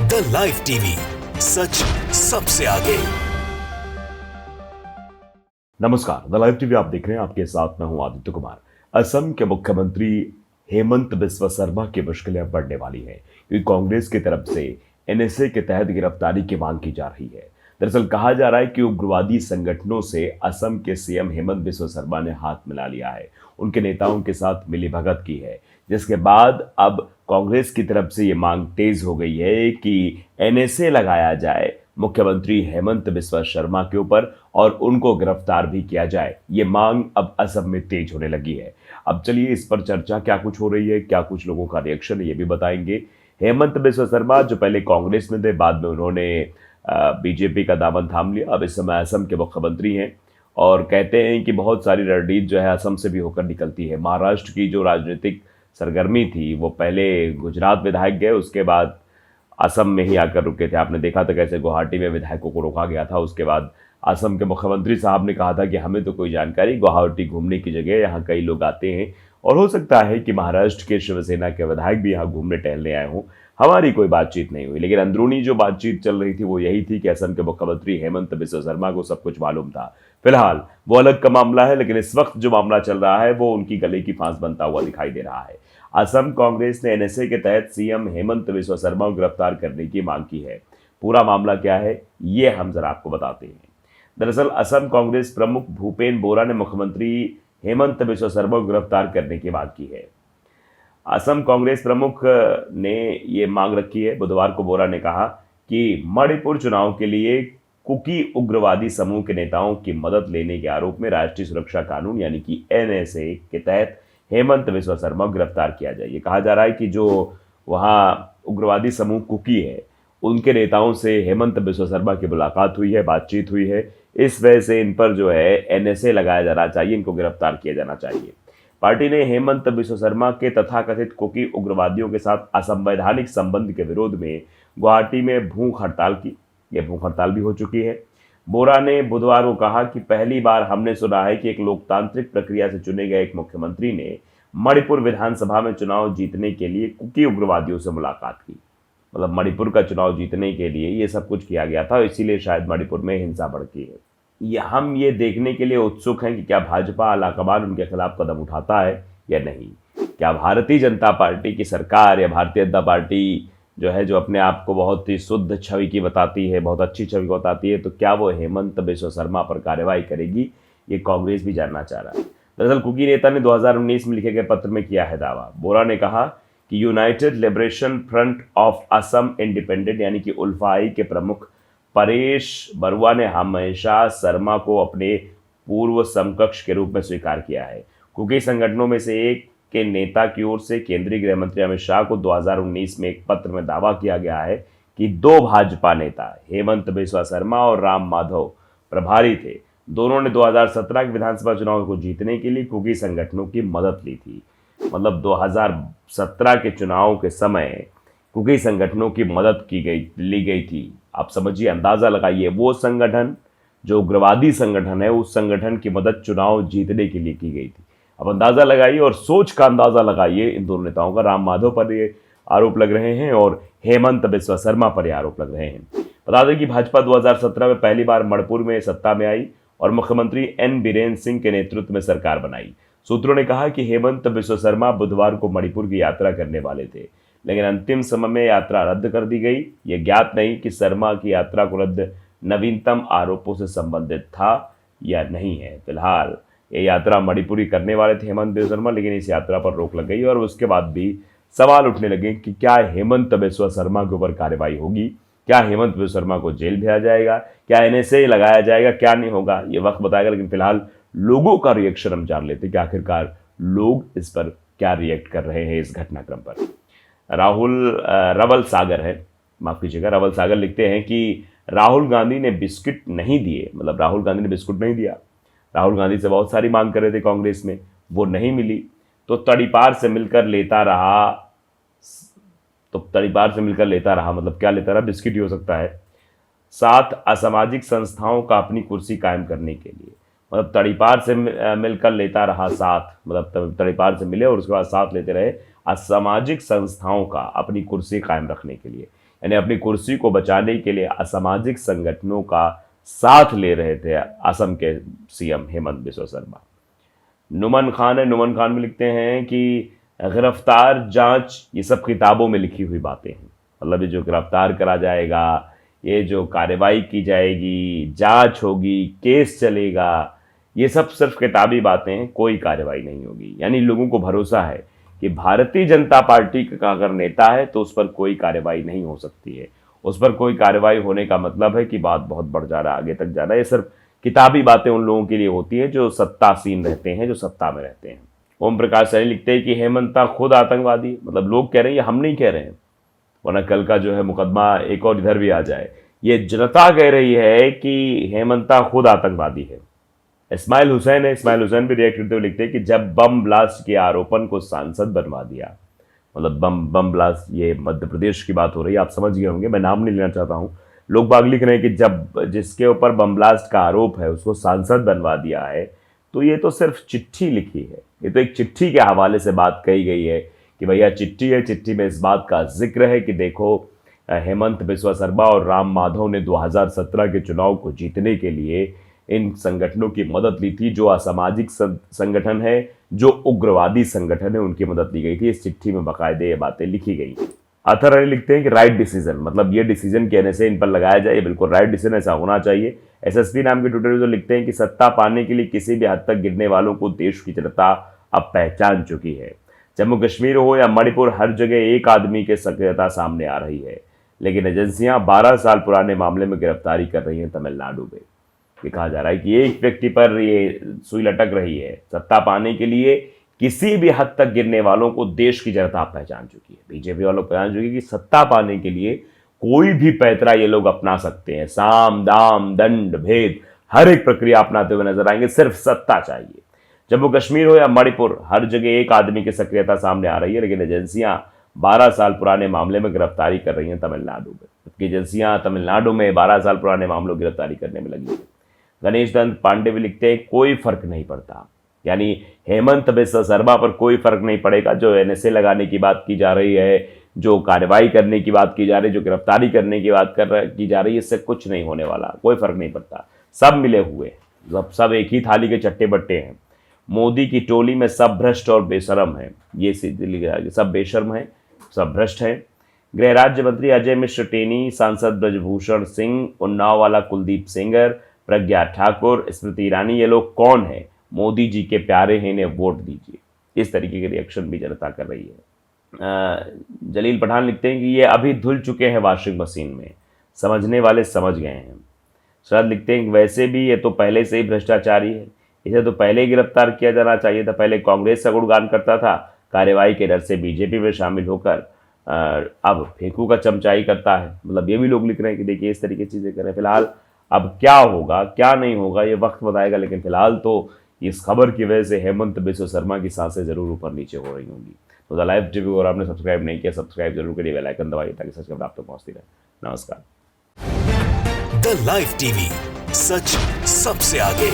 The live TV, सच सबसे आगे। नमस्कार, द लाइव टीवी आप देख रहे हैं। आपके साथ मैं हूं आदित्य कुमार। असम के मुख्यमंत्री हेमंत बिस्वा शर्मा की मुश्किलें बढ़ने वाली हैं क्योंकि कांग्रेस की तरफ से एनएसए के तहत गिरफ्तारी की मांग की जा रही है। दरअसल कहा जा रहा है कि उग्रवादी संगठनों से असम के सीएम हेमंत बिस्वा शर्मा ने हाथ मिला लिया है, उनके नेताओं के साथ मिलीभगत की है, जिसके बाद अब कांग्रेस की तरफ से ये मांग तेज हो गई है कि एनएसए लगाया जाए मुख्यमंत्री हेमंत बिस्वा शर्मा के ऊपर और उनको गिरफ्तार भी किया जाए। ये मांग अब असम में तेज होने लगी है। अब चलिए इस पर चर्चा क्या कुछ हो रही है, क्या कुछ लोगों का रिएक्शन है, ये भी बताएंगे। हेमंत बिस्वा शर्मा जो पहले कांग्रेस में थे, बाद में उन्होंने बीजेपी का दामन थाम लिया। अब इस समय असम के मुख्यमंत्री हैं और कहते हैं कि बहुत सारी रणनीति जो है असम से भी होकर निकलती है। महाराष्ट्र की जो राजनीतिक सरगर्मी थी वो पहले गुजरात विधायक गए, उसके बाद असम में ही आकर रुके थे। आपने देखा था कैसे गुवाहाटी में विधायकों को रोका गया था। उसके बाद असम के मुख्यमंत्री साहब ने कहा था कि हमें तो कोई जानकारी, गुवाहाटी घूमने की जगह, यहाँ कई लोग आते हैं और हो सकता है कि महाराष्ट्र के शिवसेना के विधायक भी यहाँ घूमने टहलने आए हों, हमारी कोई बातचीत नहीं हुई। लेकिन अंदरूनी जो बातचीत चल रही थी वो यही थी कि असम के मुख्यमंत्री हेमंत बिस्वा शर्मा को सब कुछ मालूम था। फिलहाल वो अलग का मामला है, लेकिन इस वक्त जो मामला चल रहा है वो उनकी गले की फांस बनता हुआ दिखाई दे रहा है। असम कांग्रेस ने एनएसए के तहत सीएम हेमंत बिस्वा शर्मा को गिरफ्तार करने की मांग की है। पूरा मामला क्या है ये हम जरा आपको बताते हैं। दरअसल असम कांग्रेस प्रमुख भूपेन बोरा ने मुख्यमंत्री हेमंत बिस्वा शर्मा को गिरफ्तार करने की मांग की है। असम कांग्रेस प्रमुख ने ये मांग रखी है। बुधवार को बोरा ने कहा कि मणिपुर चुनाव के लिए कुकी उग्रवादी समूह के नेताओं की मदद लेने के आरोप में राष्ट्रीय सुरक्षा कानून यानी कि एनएसए के तहत हेमंत बिस्वा शर्मा को गिरफ्तार किया जाए। ये कहा जा रहा है कि जो वहाँ उग्रवादी समूह कुकी है उनके नेताओं से हेमंत बिस्वा शर्मा की मुलाकात हुई है, बातचीत हुई है। इस वजह से इन पर जो है एनएसए लगाया जाना चाहिए, इनको गिरफ्तार किया जाना चाहिए। पार्टी ने हेमंत बिस्वा शर्मा के तथाकथित कुकी उग्रवादियों के साथ असंवैधानिक संबंध के विरोध में गुवाहाटी में भूख हड़ताल की। यह भूख हड़ताल भी हो चुकी है। बोरा ने बुधवार को कहा कि पहली बार हमने सुना है कि एक लोकतांत्रिक प्रक्रिया से चुने गए एक मुख्यमंत्री ने मणिपुर विधानसभा में चुनाव जीतने के लिए कुकी उग्रवादियों से मुलाकात की। मतलब मणिपुर का चुनाव जीतने के लिए ये सब कुछ किया गया था, इसीलिए शायद मणिपुर में हिंसा भड़की है। हम ये देखने के लिए उत्सुक हैं कि क्या भाजपा आलाकमान उनके खिलाफ कदम उठाता है या नहीं। क्या भारतीय जनता पार्टी की सरकार या भारतीय जनता पार्टी जो है, जो अपने आप को बहुत ही शुद्ध छवि की बताती है, बहुत अच्छी छवि बताती है, तो क्या वो हेमंत बिस्वा शर्मा पर कार्रवाई करेगी, ये कांग्रेस भी जानना चाह रहा है। दरअसल कुकी नेता ने 2019 में लिखे गए पत्र में किया है दावा। बोरा ने कहा कि United liberation front of Assam independent यानी कि उल्फाई के प्रमुख परेश बरुआ ने हमेशा शर्मा को अपने पूर्व समकक्ष के रूप में स्वीकार किया है। कुकी संगठनों में से एक के नेता की ओर से केंद्रीय गृह मंत्री अमित शाह को 2019 में एक पत्र में दावा किया गया है कि दो भाजपा नेता हेमंत बिस्वा शर्मा और राम माधव प्रभारी थे, दोनों ने 2017 के विधानसभा चुनाव को जीतने के लिए कुकी संगठनों की मदद ली थी। मतलब 2017 के चुनाव के समय कुकी संगठनों की मदद ली गई थी। आप समझिए, अंदाजा लगाइए, वो संगठन जो उग्रवादी संगठन है उस संगठन की मदद चुनाव जीतने के लिए की गई थी। अब अंदाजा लगाइए और सोच का अंदाजा लगाइए इन दोनों नेताओं का। राम माधव पर ये आरोप लग रहे हैं और हेमंत बिस्वा शर्मा पर ये आरोप लग रहे हैं। बता दें कि भाजपा 2017 में पहली बार मणिपुर में सत्ता में आई और मुख्यमंत्री एन बीरेन्द्र सिंह के नेतृत्व में सरकार बनाई। सूत्रों ने कहा कि हेमंत बिस्वा शर्मा बुधवार को मणिपुर की यात्रा करने वाले थे, लेकिन अंतिम समय में यात्रा रद्द कर दी गई। ये ज्ञात नहीं कि शर्मा की यात्रा को रद्द नवीनतम आरोपों से संबंधित था या नहीं है। फिलहाल ये यात्रा मणिपुरी करने वाले थे हेमंत बिस्वा शर्मा, लेकिन इस यात्रा पर रोक लग गई और उसके बाद भी सवाल उठने लगे कि क्या हेमंत बिस्वा शर्मा के ऊपर कार्रवाई होगी, क्या हेमंत बिस्वा शर्मा को जेल भेजा जाएगा, क्या एनएसए लगाया जाएगा, क्या नहीं होगा, ये वक्त बताएगा। लेकिन फिलहाल लोगों का रिएक्शन हम जान लेते कि आखिरकार लोग इस पर क्या रिएक्ट कर रहे हैं इस घटनाक्रम पर। रवल सागर है, माफ कीजिएगा, रवल सागर लिखते हैं कि राहुल गांधी ने बिस्किट नहीं दिए। मतलब राहुल गांधी ने बिस्कुट नहीं दिया। राहुल गांधी से बहुत सारी मांग कर रहे थे कांग्रेस में, वो नहीं मिली तो तड़ीपार से मिलकर लेता रहा। मतलब क्या लेता रहा, बिस्किट ही हो सकता है। साथ असामाजिक संस्थाओं का अपनी कुर्सी कायम करने के लिए, मतलब तड़ीपार से मिलकर लेता रहा साथ, मतलब तड़ीपार से मिले और उसके बाद साथ लेते रहे असामाजिक संस्थाओं का अपनी कुर्सी कायम रखने के लिए, यानी अपनी कुर्सी को बचाने के लिए असामाजिक संगठनों का साथ ले रहे थे असम के सीएम हेमंत बिस्वा शर्मा। नुमन खान है, नुमन खान में लिखते हैं कि गिरफ्तार, जांच, ये सब किताबों में लिखी हुई बातें हैं। मतलब ये जो गिरफ्तार करा जाएगा, ये जो कार्रवाई की जाएगी, जांच होगी, केस चलेगा, ये सब सिर्फ किताबी बातें हैं, कोई कार्रवाई नहीं होगी। यानी लोगों को भरोसा है कि भारतीय जनता पार्टी का अगर नेता है तो उस पर कोई कार्रवाई नहीं हो सकती है। उस पर कोई कार्रवाई होने का मतलब है कि बात बहुत बढ़ जा रहा है, आगे तक जा रहा है। ये सिर्फ किताबी बातें उन लोगों के लिए होती हैं जो सत्तासीन रहते हैं, जो सत्ता में रहते हैं। ओम प्रकाश सैनी लिखते हैं कि हेमंता खुद आतंकवादी, मतलब लोग कह रहे हैं, ये हम नहीं कह रहे हैं, वरना कल का जो है मुकदमा एक और इधर भी आ जाए। ये जनता कह रही है कि हेमंता खुद आतंकवादी है। इस्माइल हुसैन है, इस्माइल हुसैन भी रिएक्ट करते हुए लिखते हैं कि जब बम ब्लास्ट के आरोपन को सांसद बनवा दिया, मतलब बम ब्लास्ट, ये मध्य प्रदेश की बात हो रही है, आप समझ गए होंगे, मैं नाम नहीं लेना चाहता हूं। लोग बाग लिख रहे हैं कि जब जिसके ऊपर बम ब्लास्ट का आरोप है उसको सांसद बनवा दिया है, तो ये तो सिर्फ चिट्ठी लिखी है। ये तो एक चिट्ठी के हवाले से बात कही गई है कि भैया चिट्ठी है, चिट्ठी में इस बात का जिक्र है कि देखो हेमंत बिस्वा शर्मा और राम माधव ने 2017 के चुनाव को जीतने के लिए इन संगठनों की मदद ली थी, जो असामाजिक संगठन है, जो उग्रवादी संगठन है, उनकी मदद ली गई थी। इस चिट्ठी में बाकायदे ये बातें लिखी गई। अथर अली लिखते हैं कि राइट डिसीजन, मतलब ये डिसीजन कहने से इन पर लगाया जाए, ये बिल्कुल राइट डिसीजन, ऐसा होना चाहिए। एसएसपी नाम के ट्विटर यूजर लिखते हैं कि सत्ता पाने के लिए किसी भी हद तक गिरने वालों को देश की जनता अब पहचान चुकी है। जम्मू कश्मीर हो या मणिपुर, हर जगह एक आदमी की सक्रियता सामने आ रही है, लेकिन एजेंसियां 12 साल पुराने मामले में गिरफ्तारी कर रही हैं तमिलनाडु में। ये कहा जा रहा है कि एक व्यक्ति पर ये सुई लटक रही है। सत्ता पाने के लिए किसी भी हद तक गिरने वालों को देश की जनता पहचान चुकी है। बीजेपी वालों को पहचान चुकी है कि सत्ता पाने के लिए कोई भी पैतरा ये लोग अपना सकते हैं। साम दाम दंड भेद हर एक प्रक्रिया अपनाते हुए नजर आएंगे, सिर्फ सत्ता चाहिए। जम्मू कश्मीर हो या मणिपुर, हर जगह एक आदमी की सक्रियता सामने आ रही है, लेकिन एजेंसियां 12 साल पुराने मामले में गिरफ्तारी कर रही हैं तमिलनाडु में। जबकि एजेंसियां तमिलनाडु में 12 साल पुराने मामलों की गिरफ्तारी करने में लगी है। गणेश दत्त पांडे भी लिखते हैं कोई फर्क नहीं पड़ता, यानी हेमंत बिस्वा शर्मा पर कोई फर्क नहीं पड़ेगा। जो एनएसए लगाने की बात की जा रही है, जो कार्रवाई करने की बात की जा रही है, जो गिरफ्तारी करने की बात की जा रही है, इससे कुछ नहीं होने वाला, कोई फर्क नहीं पड़ता। सब मिले हुए, सब एक ही थाली के चट्टे बट्टे हैं। मोदी की टोली में सब भ्रष्ट और बेशरम है, ये सब बेशर्म है, सब भ्रष्ट है। गृह राज्य मंत्री अजय मिश्र टेनी, सांसद ब्रजभूषण सिंह, उन्नाव वाला कुलदीप सेंगर, प्रज्ञा ठाकुर, स्मृति ईरानी, ये लोग कौन है? मोदी जी के प्यारे हैं, इन्हें वोट दीजिए। इस तरीके के रिएक्शन भी जनता कर रही है। जलील पठान लिखते हैं कि ये अभी धुल चुके हैं वॉशिंग मशीन में, समझने वाले समझ गए हैं। शरद लिखते हैं कि वैसे भी ये तो पहले से ही भ्रष्टाचारी है, इसे तो पहले ही गिरफ्तार किया जाना चाहिए था। पहले कांग्रेस का गुणगान करता था, कार्रवाई के डर से बीजेपी में शामिल होकर अब फेंकू का चमचाई करता है। मतलब ये भी लोग लिख रहे हैं कि देखिए इस तरीके की चीज़ें कर रहे हैं। फिलहाल अब क्या होगा क्या नहीं होगा ये वक्त बताएगा, लेकिन फिलहाल तो इस खबर की वजह से हेमंत बिस्वा शर्मा की सांसें जरूर ऊपर नीचे हो रही होंगी। तो द लाइव टीवी और आपने सब्सक्राइब नहीं किया, सब्सक्राइब जरूर करिए, बेल आइकन दबाइए ताकि सच खबर आप तक पहुंचती रहे। नमस्कार। द लाइव टीवी, सच सबसे आगे।